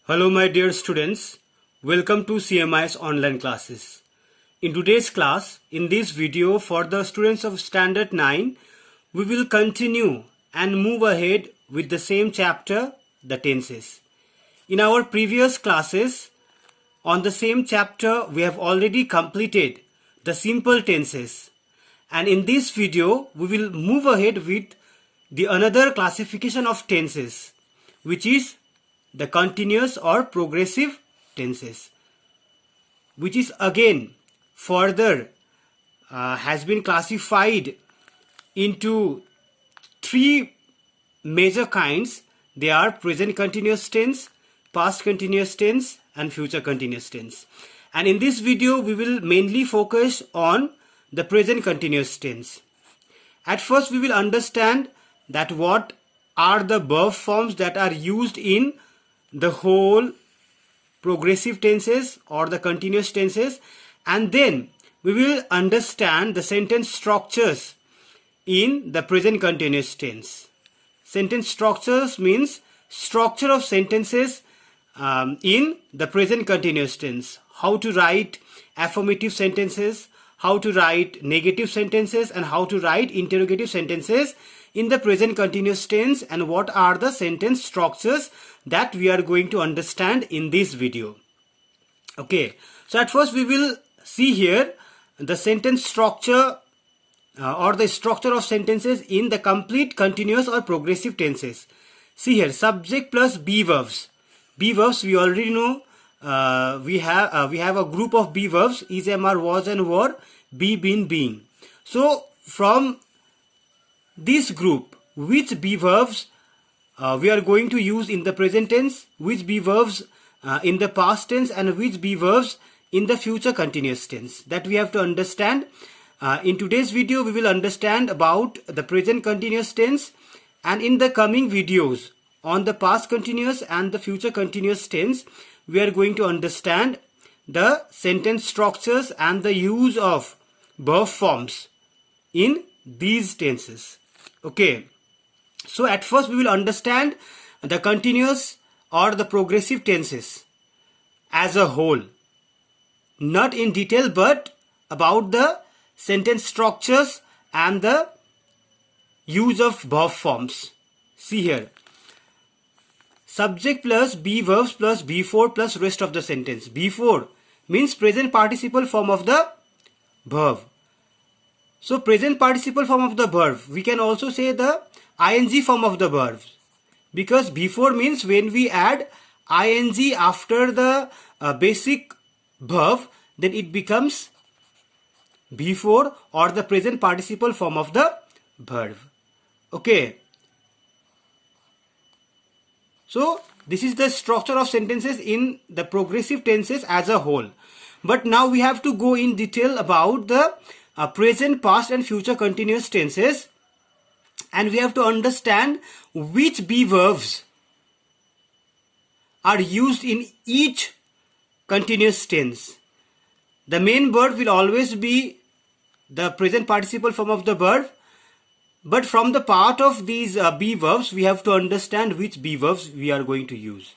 Hello my dear students, welcome to CMI's online classes. In today's class, in this video for the students of Standard 9, we will continue and move ahead with the same chapter, the tenses. In our previous classes, on the same chapter, we have already completed the simple tenses. And in this video, we will move ahead with the another classification of tenses, which is the continuous or progressive tenses, which is again further has been classified into three major kinds. They are present continuous tense, past continuous tense, and future continuous tense. And in this video, we will mainly focus on the present continuous tense. At first, we will understand that what are the verb forms that are used in the whole progressive tenses or the continuous tenses, and then we will understand the sentence structures in the present continuous tense. Sentence structures means structure of sentences in the present continuous tense. How to write affirmative sentences, how to write negative sentences, and how to write interrogative sentences in the present continuous tense, and what are the sentence structures that we are going to understand in this video. Okay, so at first we will see here the sentence structure or the structure of sentences in the complete continuous or progressive tenses. See here, subject plus be verbs. Be verbs we already know. We have a group of be verbs: is, am, are, was, and were, be, been, being. So from this group, which be verbs we are going to use in the present tense, which be verbs in the past tense, and which be verbs in the future continuous tense, that we have to understand. In today's video, we will understand about the present continuous tense, and in the coming videos on the past continuous and the future continuous tense, we are going to understand the sentence structures and the use of verb forms in these tenses. Okay, so at first we will understand the continuous or the progressive tenses as a whole, not in detail but about the sentence structures and the use of verb forms. See here, subject plus be verbs plus before plus rest of the sentence. Before means present participle form of the verb. So present participle form of the verb, we can also say the ing form of the verb, because before means when we add ing after the basic verb, then it becomes before or the present participle form of the verb. Okay, so this is the structure of sentences in the progressive tenses as a whole. But now we have to go in detail about the present, past, and future continuous tenses, and we have to understand which be verbs are used in each continuous tense. The main verb will always be the present participle form of the verb, but from the part of these be verbs, we have to understand which be verbs we are going to use.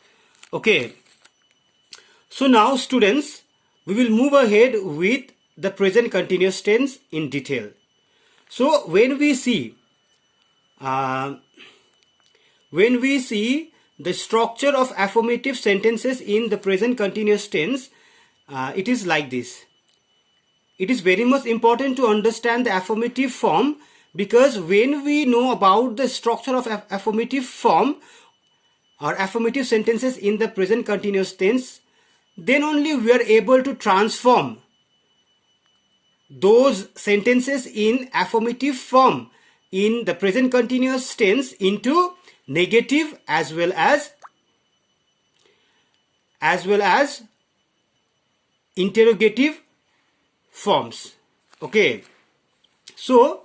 Okay, so now students, we will move ahead with the present continuous tense in detail. So when we see the structure of affirmative sentences in the present continuous tense, it is like this. It is very much important to understand the affirmative form, because when we know about the structure of affirmative form or affirmative sentences in the present continuous tense, then only we are able to transform those sentences in affirmative form in the present continuous tense into negative as well as interrogative forms. Okay, so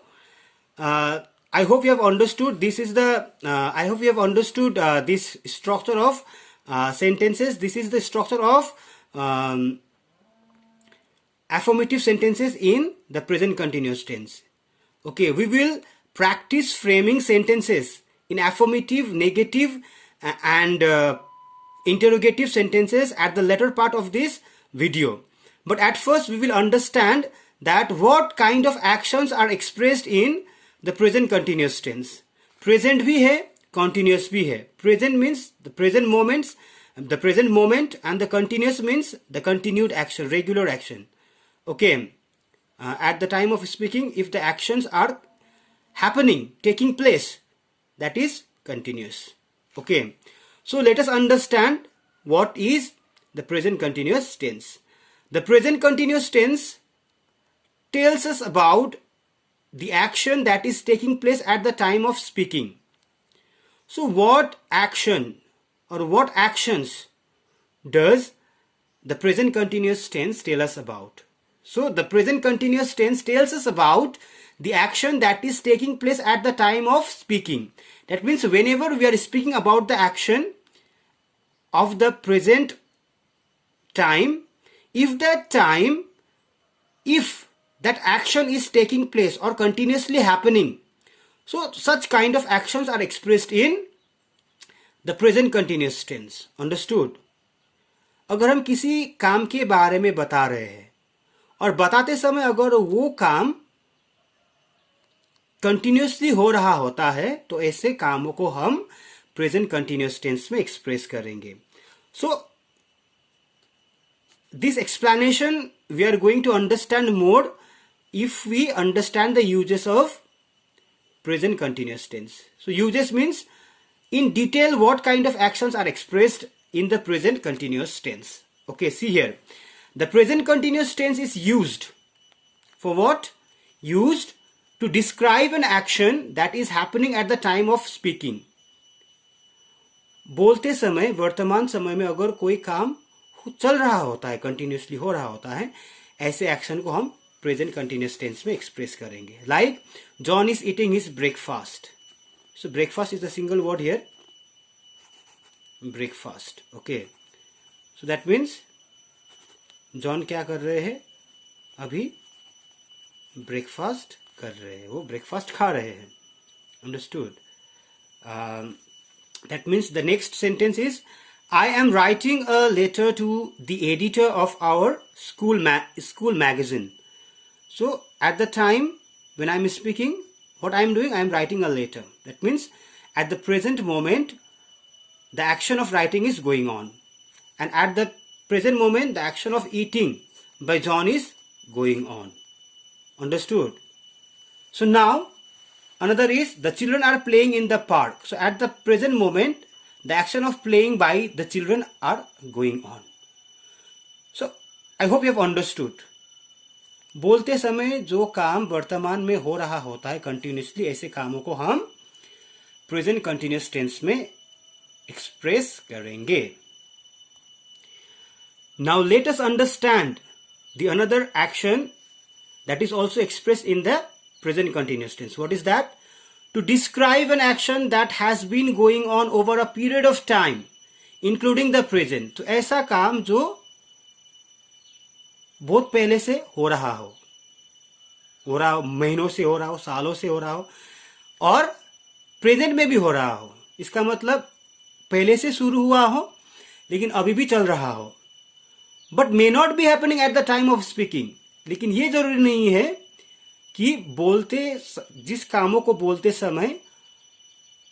I hope you have understood. This is the I hope you have understood this structure of sentences. This is the structure of affirmative sentences in the present continuous tense. Okay, we will practice framing sentences in affirmative, negative, and interrogative sentences at the later part of this video. But at first we will understand that what kind of actions are expressed in the present continuous tense. Present भी है, continuous भी है. Present means the present moments, the present moment, and the continuous means the continued action, regular action. Okay. At the time of speaking, if the actions are happening, taking place, that is continuous. Okay. So let us understand what is the present continuous tense. The present continuous tense tells us about the action that is taking place at the time of speaking. So what action or what actions does the present continuous tense tell us about? So the present continuous tense tells us about the action that is taking place at the time of speaking. That means whenever we are speaking about the action of the present time, if that action is taking place or continuously happening, so such kind of actions are expressed in the present continuous tense. Understood? अगर हम किसी काम के बारे में बता रहे हैं और बताते समय अगर वो काम कंटिन्यूसली हो रहा होता है तो ऐसे कामों को हम प्रेजेंट कंटिन्यूअस टेंस में एक्सप्रेस करेंगे. सो this explanation we are going to understand more if we understand the uses of present continuous tense. So uses means in detail what kind of actions are expressed in the present continuous tense. Okay, see here. The present continuous tense is used for what? Used to describe an action that is happening at the time of speaking. बोलते समय वर्तमान समय में अगर कोई काम चल रहा होता है, कंटिन्यूसली हो रहा होता है, ऐसे एक्शन को हम प्रेजेंट कंटिन्यूअस टेंस में एक्सप्रेस करेंगे. Like John is eating his breakfast. So breakfast is a single word here, breakfast. Okay, so that means John क्या कर रहे हैं? अभी ब्रेकफास्ट कर रहे हैं, वो ब्रेकफास्ट खा रहे हैं. Understood? That means the next sentence is I am writing a letter to the editor of our school magazine. So at the time when I am speaking, what I am doing? I am writing a letter. That means at the present moment, the action of writing is going on. And at the present moment, the action of eating by John is going on. Understood? So now, another is the children are playing in the park. So at the present moment, the action of playing by the children are going on. So I hope you have understood. बोलते समय जो काम वर्तमान में हो रहा होता है कंटिन्यूसली, ऐसे कामों को हम प्रेजेंट कंटिन्यूअस टेंस में एक्सप्रेस करेंगे. Now let us understand the another action that is also expressed in the present continuous tense. What is that? To describe an action that has been going on over a period of time, including the present. तो ऐसा काम जो बहुत पहले से हो रहा हो महीनों से हो रहा हो, सालों से हो रहा हो, और प्रेजेंट में भी हो रहा हो. इसका मतलब पहले से शुरू हुआ हो लेकिन अभी भी चल रहा हो. But may not be happening at the time of speaking. लेकिन ये जरूरी नहीं है कि जिस कामों को बोलते समय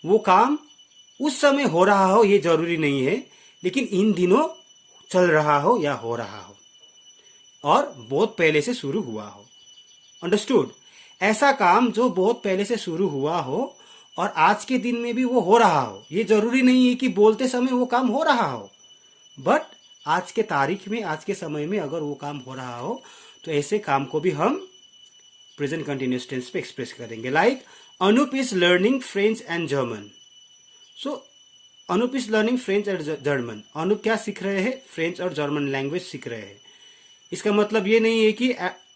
वो काम उस समय हो रहा हो, ये जरूरी नहीं है. लेकिन इन दिनों चल रहा हो या हो रहा हो और बहुत पहले से शुरू हुआ हो. अंडरस्टूड? ऐसा काम जो बहुत पहले से शुरू हुआ हो और आज के दिन में भी वो हो रहा हो, ये जरूरी नहीं है कि बोलते समय वो काम हो रहा हो. बट आज के तारीख में, आज के समय में अगर वो काम हो रहा हो तो ऐसे काम को भी हम प्रेजेंट कंटिन्यूअस टेंस पे एक्सप्रेस करेंगे. Like Anup is learning French and German. So Anup is learning French and German. Anup क्या सीख रहे हैं? फ्रेंच और जर्मन लैंग्वेज सीख रहे हैं. इसका मतलब ये नहीं है कि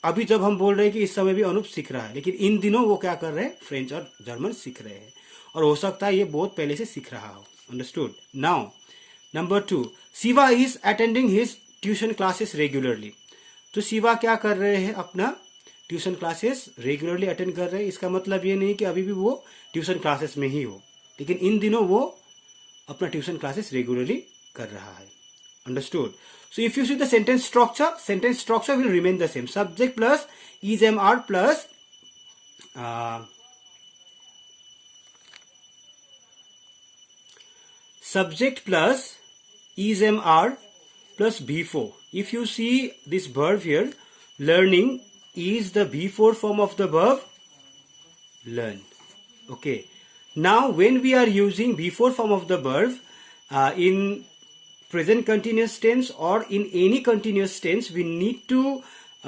अभी जब हम बोल रहे हैं कि इस समय भी अनूप सीख रहा है, लेकिन इन दिनों वो क्या कर रहे हैं? फ्रेंच और जर्मन सीख रहे हैं. और हो सकता है ये बहुत पहले से सीख रहा हो. Understood? Now number 2, Shiva is attending his tuition classes regularly. तो शिवा क्या कर रहे हैं? अपना ट्यूशन क्लासेस रेगुलरली अटेंड कर रहे हैं. इसका मतलब ये नहीं कि अभी भी वो ट्यूशन क्लासेस में ही हो, लेकिन इन दिनों वो अपना ट्यूशन क्लासेस रेगुलरली कर रहा है. Understood? So if you see the sentence structure will remain the same. Subject plus is am plus subject plus is am plus B4. If you see this verb here, learning is the B4 form of the verb learn. Okay. Now when we are using B4 form of the verb in present continuous tense or in any continuous tense, we need to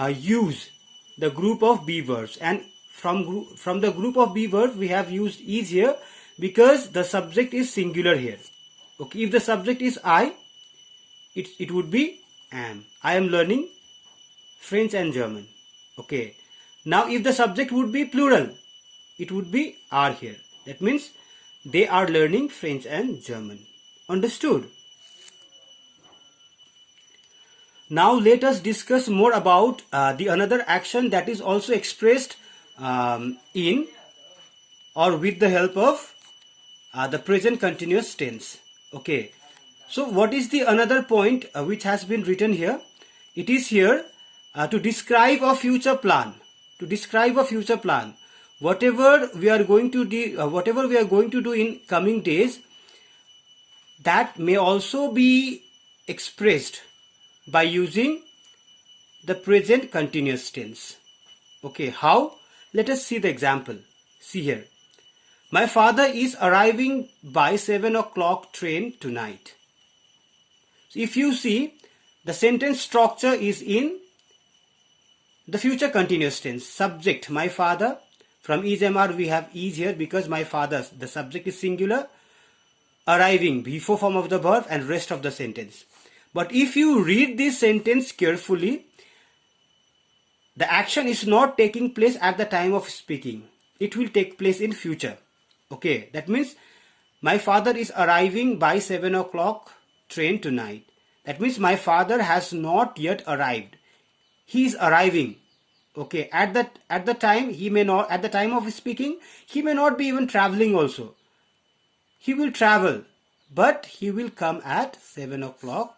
use the group of be verbs, and from the group of be verbs we have used is here because the subject is singular here. Okay, if the subject is I, it would be am. I am learning French and German. Okay, now if the subject would be plural, it would be are here. That means they are learning French and German. Understood? Now let us discuss more about the another action that is also expressed in or with the help of the present continuous tense. Okay, so what is the another point which has been written here? It is here to describe a future plan. To describe a future plan, whatever we are going to do in coming days, that may also be expressed by using the present continuous tense. Okay, how? Let us see the example. See here. My father is arriving by 7 o'clock train tonight. So if you see, the sentence structure is in the future continuous tense. Subject, my father. From is am we have is here because my father, the subject is singular. Arriving, before form of the verb, and rest of the sentence. But if you read this sentence carefully, the action is not taking place at the time of speaking. It will take place in future. Okay, that means my father is arriving by 7 o'clock train tonight. That means my father has not yet arrived. He is arriving. Okay, at the time he may not, at the time of speaking, he may not be even traveling also. He will travel, but he will come at 7 o'clock.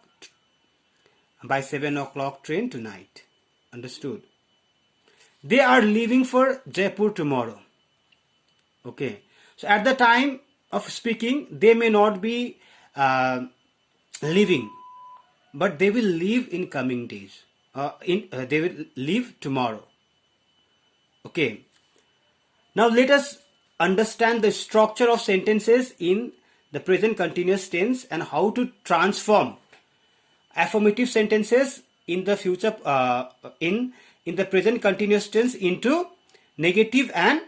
By 7 o'clock train tonight. Understood? They are leaving for Jaipur tomorrow. Okay. So at the time of speaking, they may not be leaving, but they will leave in coming days. They will leave tomorrow. Okay. Now let us understand the structure of sentences in the present continuous tense and how to transform affirmative sentences in the future in the present continuous tense into negative and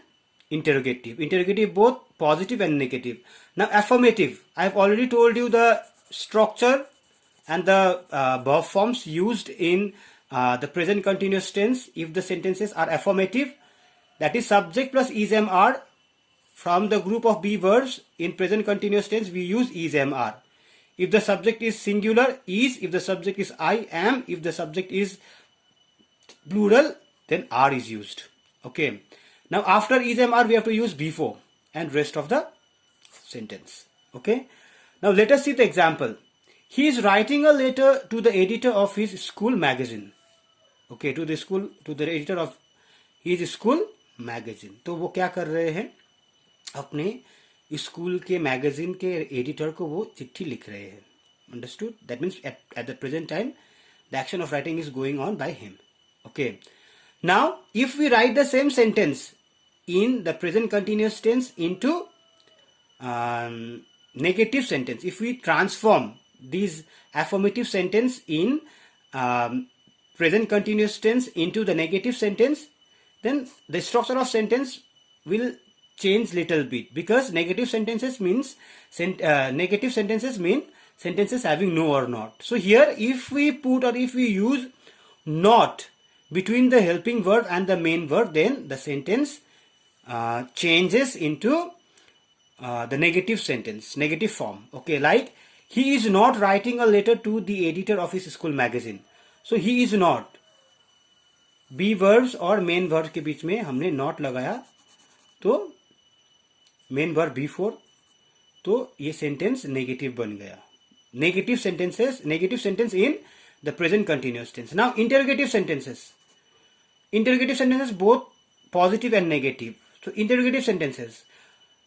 interrogative, both positive and negative. Now affirmative, I have already told you the structure and the verb forms used in the present continuous tense. If the sentences are affirmative, that is subject plus is am are. From the group of be verbs in present continuous tense we use is am are. If the subject is singular, is. If the subject is I am. If the subject is plural, then are is used. Okay. Now after is am are we have to use before and rest of the sentence. Okay. Now let us see the example. He is writing a letter to the editor of his school magazine. Okay, to the editor of his school magazine. तो वो क्या कर रहे हैं? अपने school के magazine के editor को वो चिट्ठी लिख रहे हैं. Understood? That means at the present time the action of writing is going on by him. Okay. Now if we write the same sentence in the present continuous tense into negative sentence, if we transform these affirmative sentence in present continuous tense into the negative sentence, then the structure of sentence will change little bit, because negative sentences mean sentences having no or not. So here if we put or if we use not between the helping verb and the main verb, then the sentence changes into the negative sentence, negative form. Okay, like he is not writing a letter to the editor of his school magazine. So he is not, be verbs और main verb के बीच में हमने not लगाया तो main verb before, तो ये sentence negative बन गया. negative sentence in the present continuous tense. Now interrogative sentences both positive and negative. So interrogative sentences,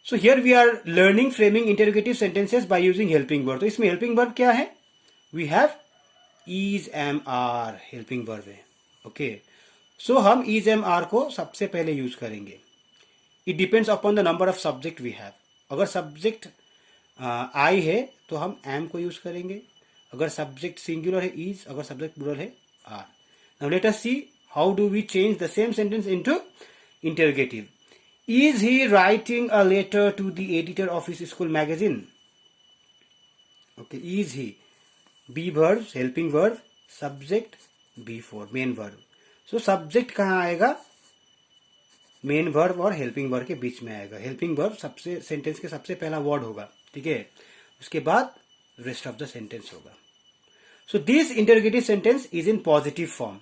so here we are learning framing interrogative sentences by using helping verb. तो इसमें helping verb क्या है? We have is, am, are helping verb है. Okay, so हम is, am, are को सबसे पहले use करेंगे. It depends upon the number of subject we have. अगर subject I है तो हम am को यूज करेंगे. अगर subject singular है is, अगर subject plural है are. Now let us see how do we change the same sentence into interrogative. Is he writing a letter to the editor of his school magazine? Okay, is he. Be verbs, helping verb, subject, before, main verb. So subject कहाँ आएगा? Main verb और helping verb के बीच में आएगा. Helping verb सबसे sentence के सबसे पहला वर्ड होगा, ठीक है. उसके बाद रेस्ट ऑफ द सेंटेंस होगा. So this interrogative sentence is in positive form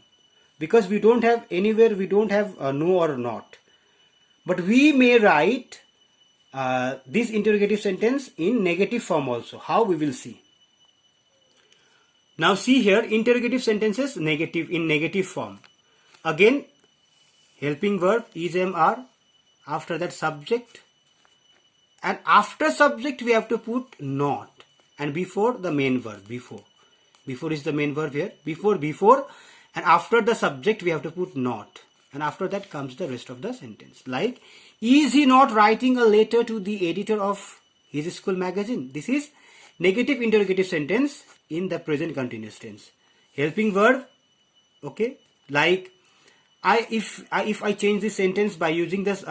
because we don't have anywhere, we don't have no or not, but we may write this interrogative sentence in negative form also. How we will see. Now see here, interrogative sentences negative, in negative form. Again helping verb is, am, are, after that subject, and after subject we have to put not, and before the main verb. Before is the main verb here. Before, and after the subject we have to put not, and after that comes the rest of the sentence. Like, is he not writing a letter to the editor of his school magazine? This is negative interrogative sentence in the present continuous tense. Helping verb, okay, like if I change this sentence by using this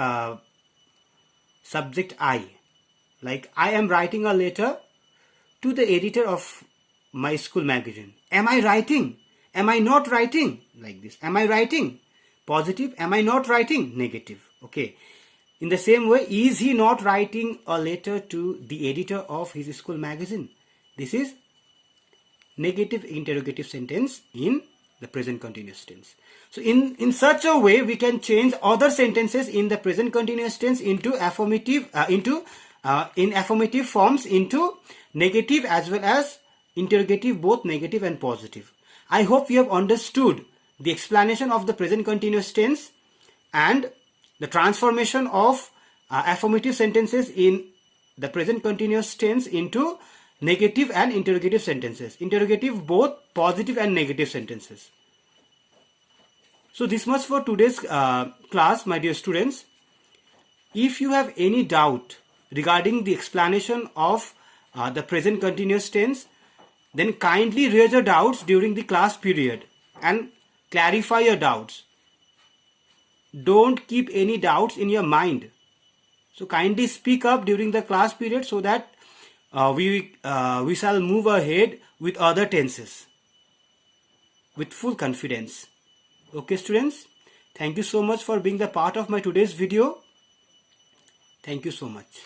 subject I, like I am writing a letter to the editor of my school magazine. Am I writing? Am I not writing? Like this. Am I writing? Positive. Am I not writing? Negative. Okay. In the same way, is he not writing a letter to the editor of his school magazine? This is negative interrogative sentence in the present continuous tense. So in such a way, we can change other sentences in the present continuous tense into affirmative, in affirmative forms into negative as well as interrogative, both negative and positive. I hope you have understood the explanation of the present continuous tense and the transformation of affirmative sentences in the present continuous tense into negative and interrogative sentences. Interrogative, both positive and negative sentences. So this much for today's class, my dear students. If you have any doubt regarding the explanation of the present continuous tense, then kindly raise your doubts during the class period and clarify your doubts. Don't keep any doubts in your mind. So kindly speak up during the class period so that we shall move ahead with other tenses with full confidence. Okay students, thank you so much for being the part of my today's video. Thank you so much.